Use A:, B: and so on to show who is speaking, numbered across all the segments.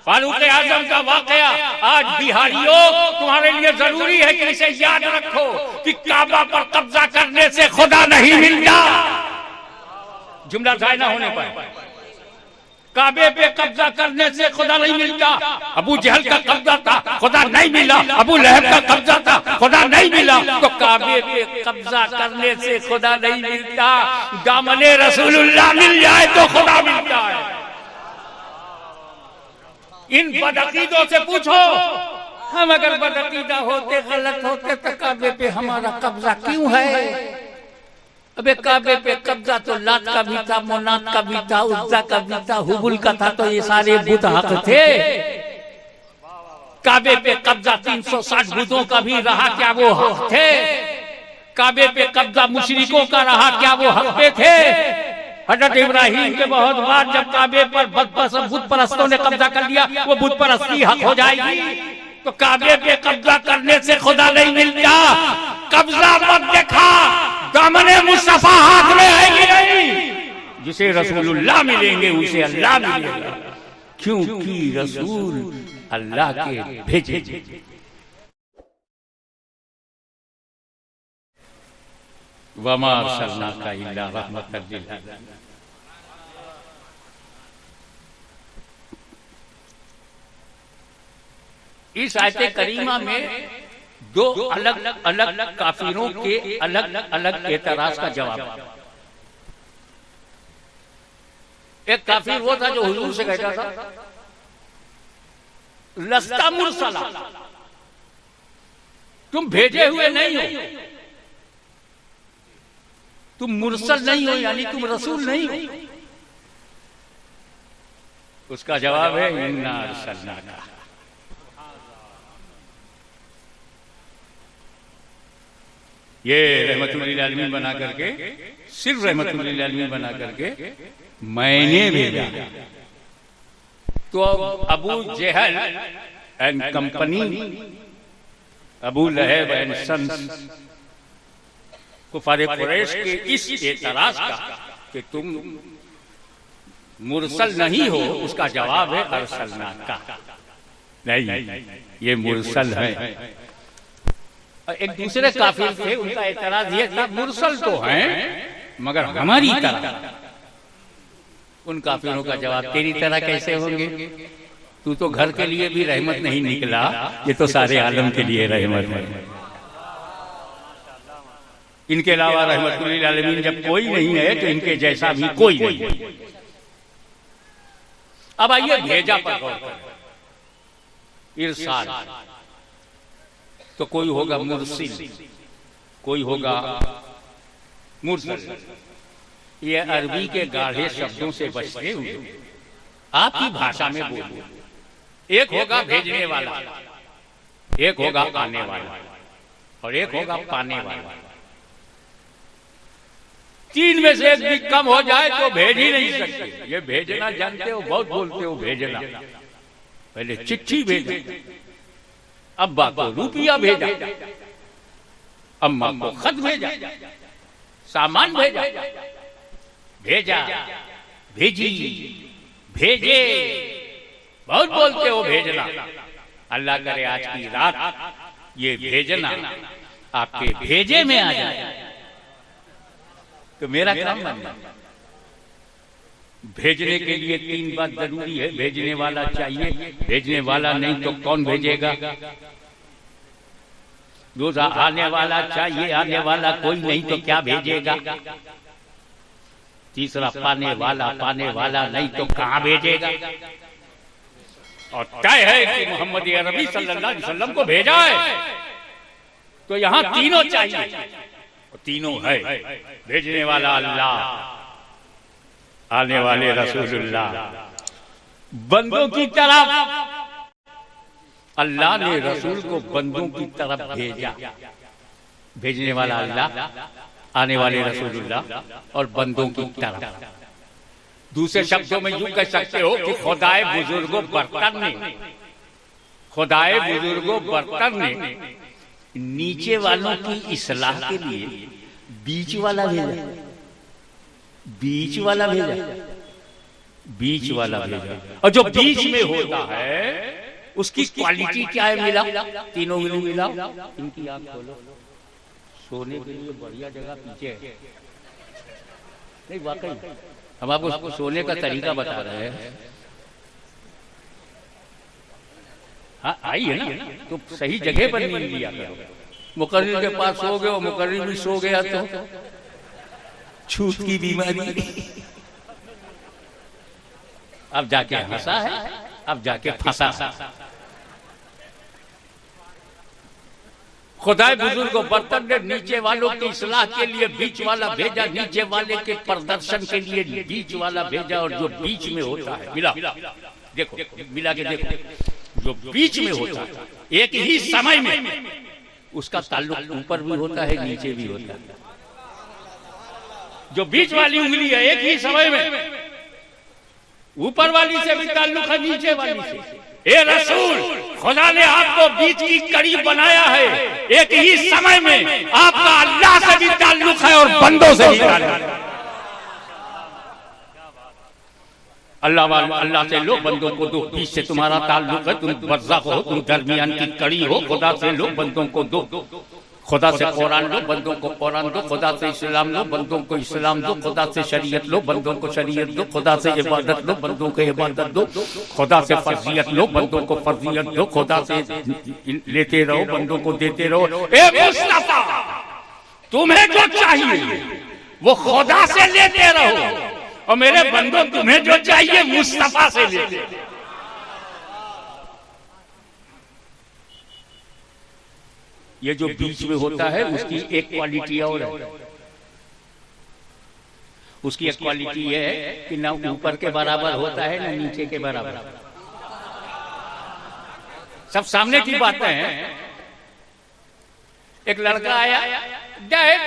A: फारूक आजम का वाकया आज बिहारियों तुम्हारे लिए जरूरी है कि इसे याद रखो कि काबा पर कब्जा करने से खुदा नहीं मिलता। जुमला जाय ना होने पर काबे पे कब्जा करने से खुदा नहीं मिलता। अबू जहल का कब्जा था, खुदा नहीं मिला। अबू लहब का कब्जा था, खुदा नहीं मिला। तो काबे पे कब्जा करने से खुदा नहीं मिलता। दामने रसूलुल्लाह मिल जाए तो खुदा मिलता है। इन बदअकीदों से पूछो, हम अगर बदअकीदा होते, गलत होते तो काबे पे हमारा कब्जा क्यों है? अबे काबे पे कब्जा तो लात का भी था, मोनात का भी था, उज्जा का भी था, हुबुल का था। तो ये सारे बुत हक थे। काबे पे कब्जा 360 बुतों का भी रहा, क्या वो हक थे? काबे पे कब्जा मुशरिकों का रहा, क्या वो हक पे थे? हजरत इब्राहिम के बहुत बार जब काबे पर बुत परस्तों ने कब्जा कर लिया, वो बुत परस्ती हक हो जाएगी। तो काबे पे कब्जा करने से खुदा नहीं मिलता। कब्जा मत देखा, दामने मुस्तफा हाथ में है कि नहीं? जिसे रसूलुल्लाह मिलेंगे उसे अल्लाह मिलेगा, क्योंकि रसूल अल्लाह के भेजे। वमा अरसलनाका इल्ला रहमतल लिल आलमीन। इस आयत करीमा में दो अलग अलग काफिरों के अलग अलग एतराज का जवाब। एक काफिर वो था जो हुजूर से कहता था लस्ता मुरसला, तुम भेजे हुए नहीं हो, तुम मुरसल नहीं हो, यानी तुम रसूल नहीं हो। उसका जवाब है इन्ना अरसलनाका। ये रहमतुल लिल आलमीन बना करके, सिर्फ रहमतुल लिल आलमीन बना करके मैंने भेजा। तो अबू जहल एंड कंपनी, अबू लहब एंड सन्स, कुफारे कुरैश के इस एतराज का कि तुम मुरसल नहीं हो, उसका जवाब है अरसलनाका। नहीं, ये मुरसल है। एक दूसरे काफिर थे, उनका एतराज ये था मुरसल तो हैं मगर हमारी तरह। उन काफिरों का जवाब तेरी तरह कैसे होंगे? तू तो घर के लिए भी रहमत नहीं निकला, ये तो सारे आलम के लिए रहमत है। इनके अलावा रहमतुल लिल आलमीन जब कोई नहीं है तो इनके जैसा भी कोई नहीं है। अब आइए भेजा पर गौर करें। इरसाल तो कोई होगा मुरसिल, कोई होगा मुरसल। ये अरबी के गाढ़े शब्दों से बचते हुए आपकी भाषा में बोलिए। एक होगा भेजने वाला, एक होगा आने वाला, और एक होगा पाने वाला। तीन में से एक भी कम हो जाए तो भेज ही नहीं सकते। ये भेजना जानते हो, बहुत बोलते हो भेजना। पहले चिट्ठी भेजा, अब्बा को रुपया भेजा, अम्मा को खत भेजा, सामान भेजा, भेजा, भेजी, भेजे, बहुत बोलते हो भेजना। अल्लाह करे आज की रात ये भेजना आपके भेजे में आ जाए तो मेरा काम बन जाए। भेजने के लिए तीन बात जरूरी है। भेजने वाला चाहिए, भेजने वाला नहीं तो कौन भेजेगा? दूसरा आने वाला चाहिए, आने वाला कोई नहीं तो क्या भेजेगा? तीसरा पाने वाला नहीं तो कहां भेजेगा? और तय है कि मोहम्मद अरबी सल्लल्लाहु अलैहि वसल्लम को भेजा है तो यहां तीनों चाहिए। तीनों है, भेजने वाला अल्लाह, आने वाले रसूलुल्लाह। बंदों की तरफ अल्लाह ने रसूल को बंदों की तरफ भेजा। भेजने वाला अल्लाह, आने वाले रसूलुल्लाह और बंदों की तरफ। दूसरे शब्दों में यूं कह सकते हो कि खुदाए बुजुर्गों बरतर ने, खुदाए बुजुर्गों बरतर ने नीचे वालों की इस्लाह के लिए बीच वाला भेजा। बीच वाला भेजा, बीच वाला भेजा। और जो बीच में होता है उसकी क्वालिटी क्या है? मिला, तीनों उंगली मिला। इनकी आंख खोलो, सोने के लिए बढ़िया जगह पीछे है। नहीं वाकई हम आपको सोने का तरीका बता रहे हैं। हाँ आई है ना, तो सही जगह पर नींद लिया करो। मुकर्रिर के पास सो गए और मुकर्रिर भी सो गया तो छूत की बीमारी। अब जाके हंसा है, अब जाके फंसा। खुदाए बुजुर्ग को बर्तन ने नीचे वालों की इस्लाह के लिए बीच वाला भेजा, नीचे वाले के प्रदर्शन के लिए बीच वाला भेजा। और जो बीच में होता है, मिला देखो, मिला के देखो, जो बीच में होता है एक ही समय में उसका ताल्लुक ऊपर भी होता है, नीचे भी होता है। जो बीच वाली उंगली है एक ही समय में ऊपर वाली से भी ताल्लुक है, नीचे वाली से। ए रसूल, खुदा ने आपको बीच की कड़ी बनाया है। एक ही समय में आपका अल्लाह से भी ताल्लुक है और बंदों से भी ताल्लुक है। अल्लाह से लो, बंदों को दो। बीच से तुम्हारा ताल्लुक है, तुम बर्ज़ख हो, तुम दरमियान की कड़ी हो। खुदा से लो, बंदों को दो। खुदा से कुरान लो, बंदों को कुरान दो। खुदा से इस्लाम लो, बंदों को इस्लाम दो। खुदा से शरीयत लो, बंदों को शरीयत दो। खुदा से इबादत लो, बंदों को इबादत दो। खुदा से फर्जियत लो, बंदों को फर्जियत दो। खुदा से लेते रहो, बंदों को देते रहो। ए मुस्तफा, तुम्हें जो चाहिए वो खुदा से लेते रहो, और मेरे बंदों तुम्हें जो चाहिए मुस्तफा से लेते रहो। ये जो बीच में होता है उसकी एक क्वालिटी और है। उसकी एक क्वालिटी ये है कि ना ऊपर के बराबर होता है ना नीचे के बराबर। सब सामने की बातें हैं। एक लड़का आया, dad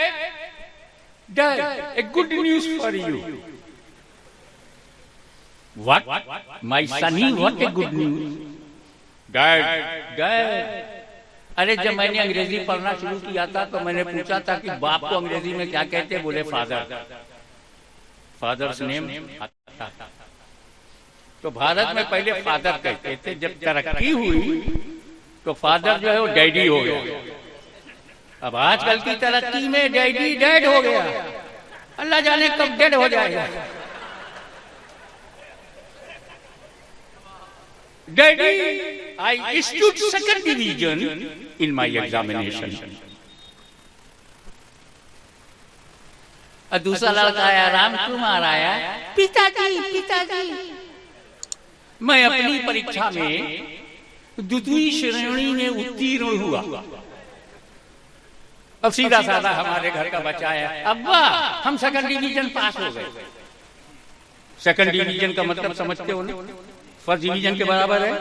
A: dad a good news for you. What my Sunny, what a good news dad dad. अरे जब मैंने अंग्रेजी पढ़ना शुरू किया था तो मैंने पूछा था कि बाप को अंग्रेजी में क्या कहते हैं? बोले फादर, फादर्स नेम। तो भारत में पहले फादर कहते थे, जब तरक्की हुई तो फादर जो है वो डैडी हो गया। अब आजकल की तरक्की में डैडी डैड हो गया। अल्लाह जाने कब डेड हो जाएगा। Daddy, I stood second division in my examination. और दूसरा लड़का आया, राम कुमार आया, पिताजी पिताजी मैं अपनी परीक्षा में 2वीं श्रेणी में उत्तीर्ण हुआ। अब सीधा साधा हमारे घर का बच्चा है, अब्बा हम सेकंड डिवीजन पास हो गए। सेकंड डिवीजन का मतलब समझते हो ना? फर्स्ट डिवीजन के बराबर है।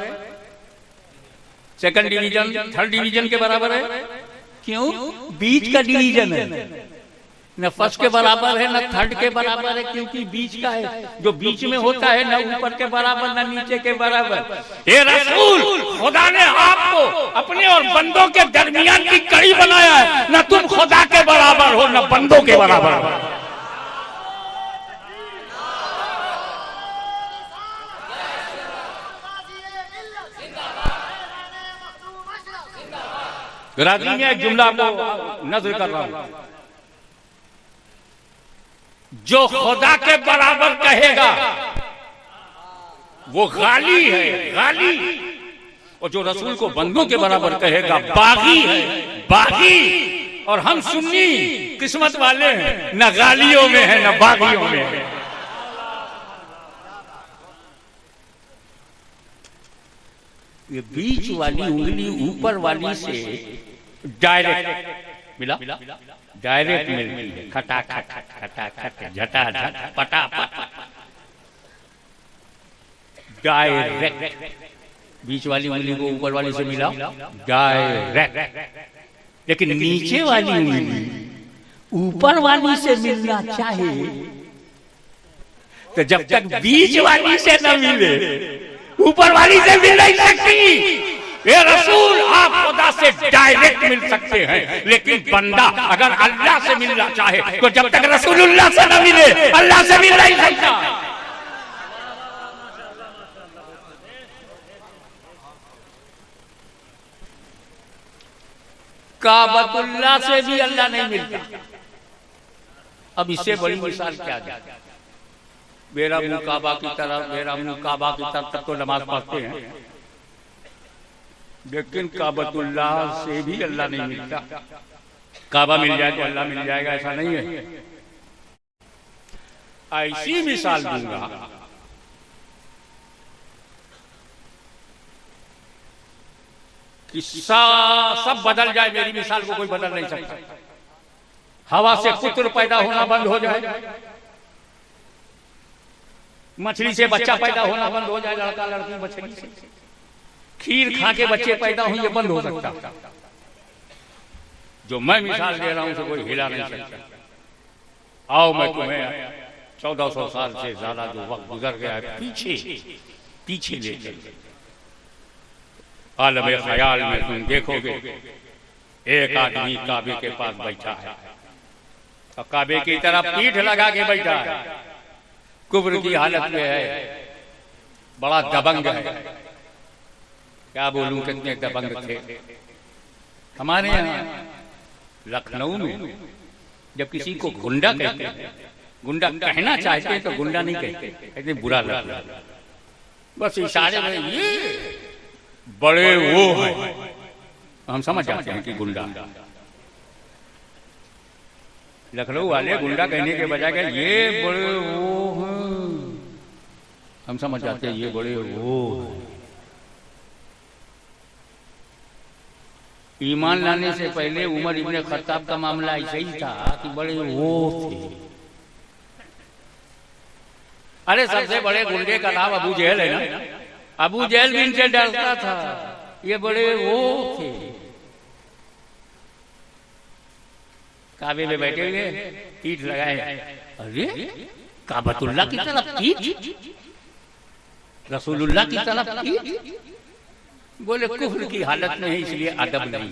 A: सेकंड डिवीजन थर्ड डिवीजन के बराबर है। क्यों? बीच का डिवीजन है, न फर्स्ट के बराबर है न थर्ड के बराबर है, क्योंकि बीच का है। जो बीच में होता है न ऊपर के बराबर न नीचे के बराबर। ये रसूल, खुदा ने आपको अपने और बंदों के दरमियान की कड़ी बनाया है। न तुम खुदा के बराबर हो न बंदों के बराबर हो। राजी में एक जुमला को नज़र कर रहा हूं। जो खुदा के बराबर कहेगा वो गाली है, गाली। और जो रसूल को बंदों के बराबर कहेगा बागी है, बागी। और हम सुन्नी किस्मत वाले हैं, न गालियों में है न बागियों में है। ये बीच वाली उंगली ऊपर वाली से डायरेक्ट मिला, डायरेक्ट मिलती है। खटाखट खटाखट झटाझट पटापट, डायरेक्ट। बीच वाली उंगली को ऊपर वाली से मिला, डायरेक्ट। लेकिन नीचे वाली उंगली ऊपर वाली से मिलना चाहे तो जब तक बीच वाली से न मिले ऊपर वाली से मिल नहीं सकती। ये रसूल, आप खुदा से डायरेक्ट मिल सकते हैं, लेकिन बंदा अगर अल्लाह से मिलना चाहे तो जब तक रसूलुल्लाह से न मिले अल्लाह से मिल नहीं सकता। काबतुल्लाह से भी अल्लाह नहीं मिलता। अब इससे बड़ी मिसाल क्या है? मेरा मुंह काबा की तरफ, मेरा मुंह काबा की तरफ तक तो नमाज पढ़ते हैं, लेकिन काबतुल्लाह से भी अल्लाह नहीं मिलता। काबा मिल जाए तो अल्लाह मिल जाएगा, ऐसा नहीं है। ऐसी मिसाल दूंगा कि सब बदल जाए, मेरी मिसाल को कोई बदल नहीं सकता। हवा से पुत्र पैदा होना बंद हो जाए, मछली से बच्चा पैदा होना बंद हो जाए, लड़का लड़की मछली से, खीर खा के बच्चे पैदा हों, ये बंद हो सकता। जो मैं मिसाल दे रहा हूं उसे कोई हिला नहीं सकता। आओ मैं तुम्हें 1400 साल से ज्यादा जो वक्त गुजर गया है पीछे ले चल। आलम ख्याल में तुम देखोगे एक आदमी काबे के पास बैठा है और काबे की तरफ पीठ लगा के बैठा है, कुब्र की हालत में है, बड़ा दबंग है। क्या बोलूं कितने दबंग थे। हमारे यहाँ लखनऊ में जब किसी को गुंडा कहते हैं, गुंडा कहना चाहते हैं तो गुंडा नहीं कहते, कहते बुरा लगता, बस इशारे में ये बड़े वो हैं, हम समझ जाते हैं कि गुंडा। लखनऊ वाले गुंडा कहने के बजाय कहें ये बड़े वो हैं, हम समझ जाते हैं ये बड़े वो हैं। ईमान लाने से पहले उमर इब्ने खत्ताब का मामला ऐसा ही था कि बड़े वो थे। अरे सबसे बड़े गुंडे का नाम अबू जहल है ना, अबू जहल भी इनसे डरता था, ये बड़े वो थे। काबे में बैठे हुए पीठ लगाए, अरे काबतुल्लाह की तरफ पीठ, रसूलुल्लाह की तरफ पीठ। बोले कुफ्र की हालत में है इसलिए अदब नहीं।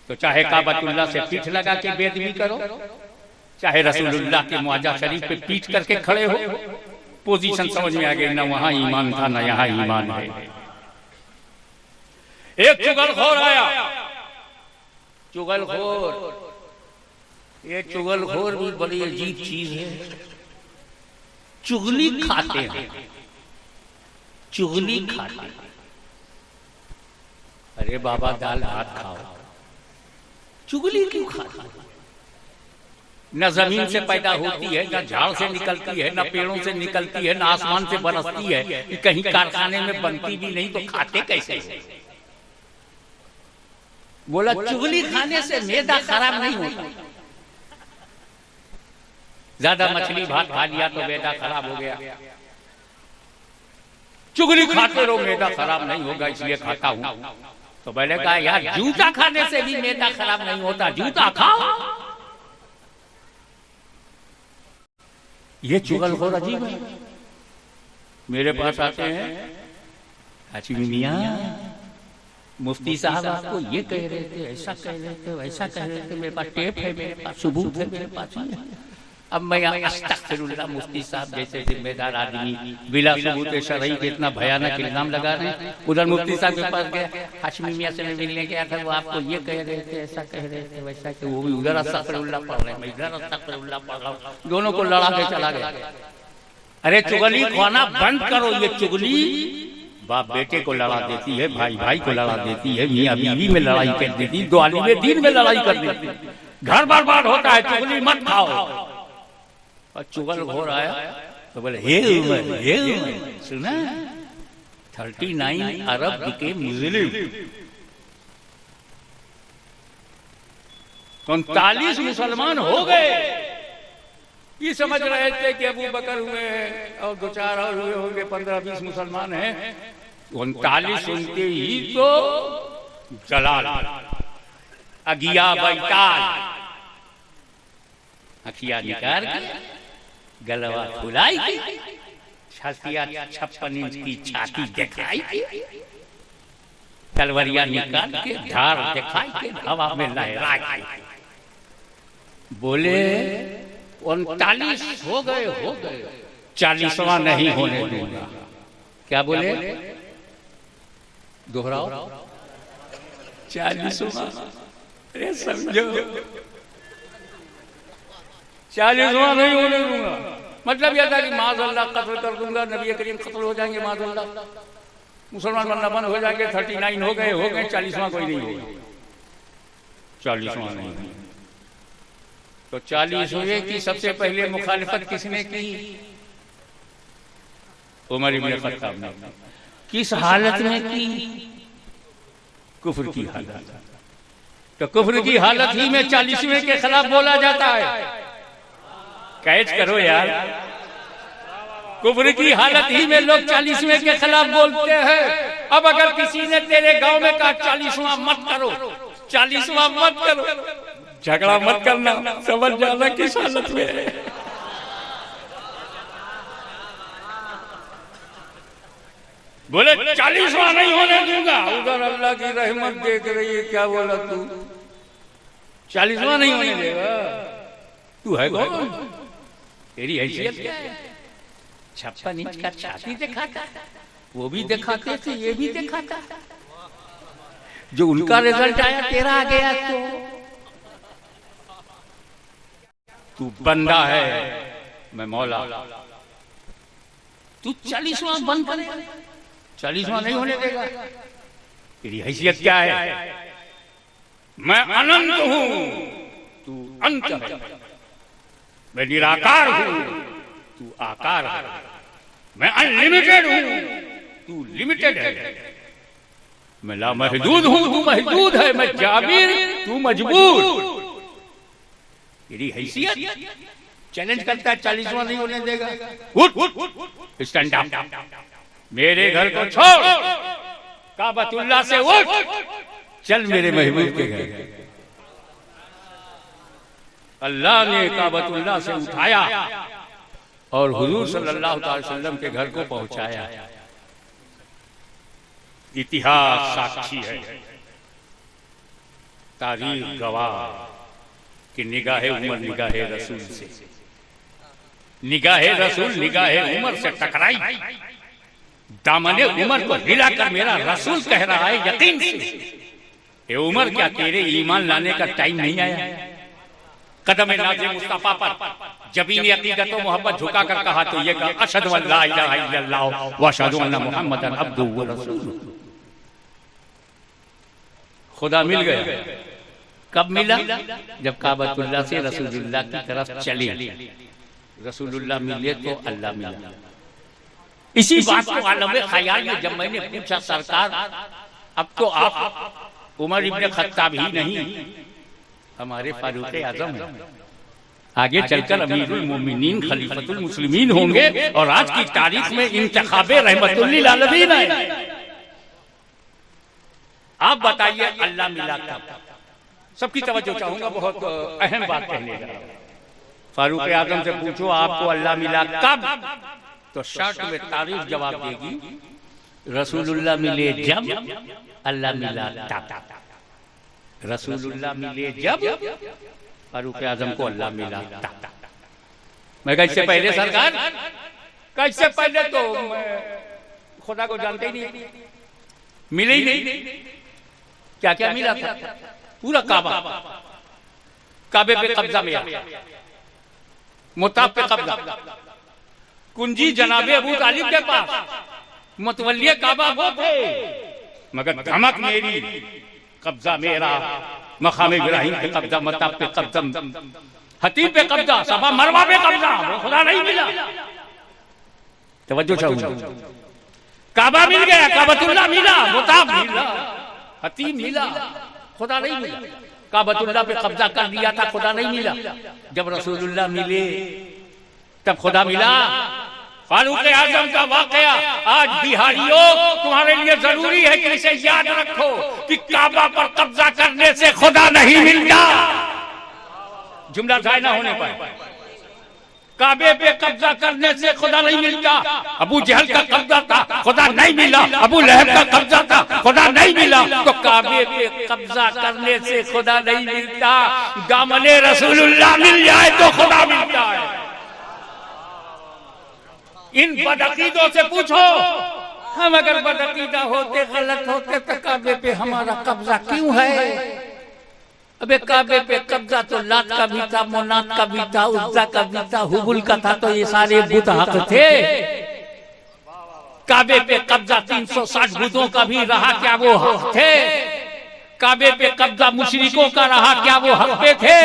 A: तो चाहे काबतुल्लाह से पीठ लगा के बेदबी करो, चाहे रसूलुल्लाह के मुआजा शरीफ पे पीठ करके खड़े हो, पोजीशन समझ में आ गई। ना वहां ईमान था ना यहाँ ईमान है। एक चुगलखोर आया, चुगलखोर, ये चुगलखोर भी बड़ी अजीब चीज है। चुगली खाते हैं, चुगली खाते हैं। अरे बाबा दाल भात खाओ, चुगली क्यों खाते? न जमीन से पैदा होती है, न झाड़ से निकलती है, न पेड़ों से निकलती है, न आसमान से बरसती है, कहीं कारखाने में बनती भी नहीं, तो खाते कैसे? बोला चुगली खाने से मैदा खराब नहीं होता। ज्यादा मछली भात खा लिया तो मैदा खराब हो गया, चुगली खाते रहो मैदा खराब नहीं होगा इसलिए खाता हूं। तो मैंने कहा यार जूता खाने से भी मैदा खराब नहीं होता, जूता खाओ। ये चुगलखोर अजीब है। मेरे पास आते हैं, हाशिमी मियां मुफ्ती साहब आपको ये कह रहे थे, ऐसा कह रहे थे, वैसा कह रहे थे, मेरे पास टेप है, मेरे पास सबूत है, मेरे पास है। अब मैं अस्तगफिरुल्लाह, मुफ्ती साहब जैसे जिम्मेदार आदमी बिला सबूत शरई के इतना भयानक इल्जाम लगा रहे हैं। उधर मुफ्ती साहब के पास गया, हाशिमी मियां से मैं मिलने गया था, वो आपको ये कह रहे थे, ऐसा कह रहे थे, वैसा कि वो भी उधर अस्तगफिरुल्लाह पढ़ रहे हैं, मैं इधर अस्तगफिरुल्लाह पढ़ रहा हूँ, दोनों को लड़ा के चला गया। अरे चुगली खाना बंद करो। ये चुगली बाप बेटे को लड़ा देती है, भाई भाई को लड़ा देती है, मियां बीवी में लड़ाई कर देती, दो आलिम दीन में लड़ाई कर देती, घर बर्बाद होता है। चुगली मत खाओ। और चुगलखोर आया तो बोले हे उमर, सुना 39 अरब के मुस्लिम, 39 मुसलमान हो गए। ये समझ रहे थे कि अबू बकर हुए हैं और 2-4 और हुए होंगे, 15-20 मुसलमान हैं। 39 सुनते ही तो जलाल, अगिया बैताल, अखिया निकाल के, गलवा खुलाई की, छतिया 56 इंच की छाती दिखाई की, तलवरिया निकाल के धार दिखाई के हवा में लहरा के बोले 39 हो गए, 40वां नहीं होने दूंगा। क्या बोले? दोहराओ। 40वां अरे समझो 40वां नहीं होने दूंगा। मतलब यह था कि माज़अल्लाह कत्ल कर दूंगा, नबी करीम कत्ल हो जाएंगे, माज़अल्लाह मुसलमान बनना बंद हो जाएंगे। 39 हो गए 40वां कोई नहीं होगा। 40वां नहीं तो 40 हुए कि सबसे पहले मुखालिफत किसने की? उमर इब्न खत्ताब ने। किस हालत में की? कुफ्र की हालत। तो कुफ्र की हालत ही में 40वें के खिलाफ बोला जाता है। कैच करो यार, कुफ्र की हालत ही में लोग 40वें के खिलाफ बोलते हैं। अब अगर किसी ने तेरे गांव में कहा 40वां मत करो, 40वां मत करो, झगड़ा मत करना, समझ जाना किस हालत में है। बोले 40वां नहीं होने दूंगा। उधर अल्लाह की रहमत देख रही है, क्या बोला तू? 40वां नहीं होने देगा? तू है कौन? तेरी हैसियत क्या है? 56 इंच का छाती दिखाता, वो भी दिखाते थे, ये भी दिखाता। जो उनका रिजल्ट आया तेरा आ गया तो तू बंदा है, मैं मौला। तू 40वां बंद करे, 40वां नहीं होने देगा। तेरी हैसियत क्या है? मैं अनंत हूं, तू अंत है। मैं निराकार हूं, तू आकार है। मैं अनलिमिटेड हूं, तू लिमिटेड है। मैं लामहदूद हूं, तू महदूद है। मैं जाबिर, तू मजबूर। तेरी हैसियत चैलेंज करता है, 40वां नहीं होने देगा। उठ, स्टैंड अप, मेरे घर को छोड़, काबतुल्लाह से उठ, चल मेरे महबूब के घर। अल्लाह ने काबतुल्लाह से उठाया और हुजूर सल्लल्लाहु अलैहि वसल्लम के घर को पहुंचाया। इतिहास साक्षी है, तारीख गवाह कि निगाहे उमर निगाहे रसूल से, निगाहे रसूल निगाहे उमर से टकराई। दामने उमर को हिलाकर मेरा रसूल कह रहा है यकीन से, ए उमर क्या तेरे ईमान लाने का टाइम नहीं आया? कदम नाज़े मुस्तफा पर जबीन अकीदत व मोहब्बत झुका कर कहा तो ये कहा अशहदु अल्ला इलाहा इल्लल्लाह व अशहदु अन्ना मुहम्मदन अब्दुहु व रसूलुहु। खुदा मिल गया। कब मिला? जब काबतुल्लाह से रसूलुल्लाह की तरफ चले। रसूलुल्लाह मिले तो अल्लाह मिला। इसी बात को आलम ख्याल में जब मैंने पूछा सरकार अब तो आप उमर इब्न खत्ताब ही नहीं हमारे फारूक आजम है, आगे चलकर अमीरुल मोमिनीन खलीफतुल मुस्लिमीन होंगे और आज की तारीख में इंतखाबे रहमतुल लिल आलमीन है। आप बताइए अल्लाह मिला कब? सबकी तवज्जो चाहूंगा, बहुत अहम बात कहने जा रहा हूं। फारूक आजम से पूछो आपको अल्लाह मिला कब, तो शर्ट में तारीफ जवाब देगी रसूलुल्लाह मिले जब, अल्लाह मिला तब। रसूलुल्लाह मिले जब, फारूक आजम को अल्लाह मिला तब। मैं कहा इससे पहले सरकार, कैसे पहले तो मैं खुदा को जानते ही नहीं, मिले ही नहीं। क्या क्या मिला था? पूरा काबा, काबे पे कब्जा मिला, मुताब पे कब्जा, कुंजी जनाबे अबू तालिब के पास, मुतवल्लिए काबा वो थे, मगर धमक मेरी, कब्जा मेरा, मकाम इब्राहिम पे कब्जा, मताब पे कब्जा, हतीब पे कब्जा, सफा मरवा पे कब्जा, वो खुदा नहीं मिला। तवज्जो चाहूंगा, काबा मिल गया, काबतुल्लाह मिला, मुताब मिला, हतीब मिला, खुदा नहीं मिला। काबतुल्लाह पे कब्जा कर दिया था, खुदा नहीं मिला। जब रसूलुल्लाह मिले तब खुदा मिला। फारूक आजम का वाकया आज बिहारियों तुम्हारे लिए जरूरी है कि इसे याद रखो कि काबा पर कब्जा करने से खुदा नहीं मिलता। जुमला जाय ना होने पर, काबे पे कब्जा करने से खुदा नहीं मिलता। अबू जहल का कब्जा था, खुदा नहीं मिला। अबू लहब का कब्जा था, खुदा नहीं मिला। तो काबे पे कब्जा करने से खुदा नहीं मिलता। दामने रसूलुल्लाह मिल जाए तो खुदा मिलता है। इन बदअकीदों से पूछो, हम अगर बदअकीदा होते, गलत होते तो काबे पे हमारा कब्जा क्यों है? अबे काबे पे कब्जा तो लात का भी था, मोनात का भी था, उज्जा का भी था, हुबुल का था, तो ये सारे बुत हक थे। काबे पे कब्जा 360 बुतों का भी रहा, क्या वो हक थे? काबे पे कब्जा मुशरिकों का रहा, क्या वो हक पे थे?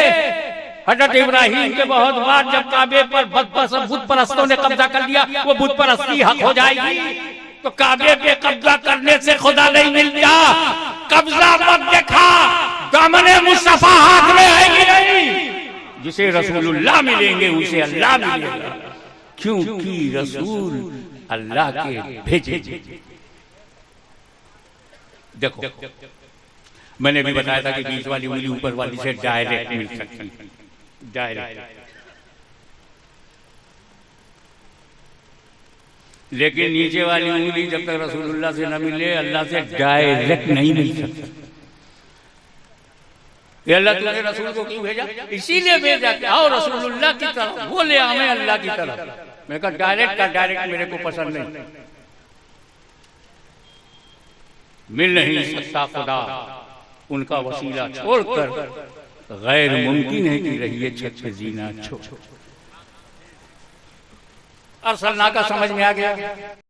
A: हजरत इब्राहिम के बहुत बार जब काबे पर बुत परस्तों ने कब्जा कर लिया, वो बुत परस्ती हक हो जाएगी। तो काबे पे कब्जा करने से खुदा नहीं मिलता। कब्जा मत देखा, दामने मुस्तफा हाथ में आएगी नहीं। जिसे रसूलुल्लाह मिलेंगे उसे अल्लाह मिलेगा, क्योंकि रसूल अल्लाह के भेजे। देखो मैंने भी बताया था कि बीच वाली उंगली ऊपर वाली से डायरेक्ट मिल सकती, डायरेक्ट। लेकिन नीचे वाली उंगली जब तक रसूलुल्लाह से न मिले अल्लाह से डायरेक्ट नहीं मिल सकती। ये अल्लाह तुझे रसूल को क्यों भेजा? इसीलिए भेजा कि आओ रसूलुल्लाह की तरफ, वो ले आवे अल्लाह की तरफ। मैं कहा डायरेक्ट का डायरेक्ट मेरे को पसंद नहीं, मिल नहीं सकता खुदा उनका वसीला छोड़कर, गैर मुमकिन है कि रहिए छत पे जीना छोड़। अरसलना का समझ में आ गया।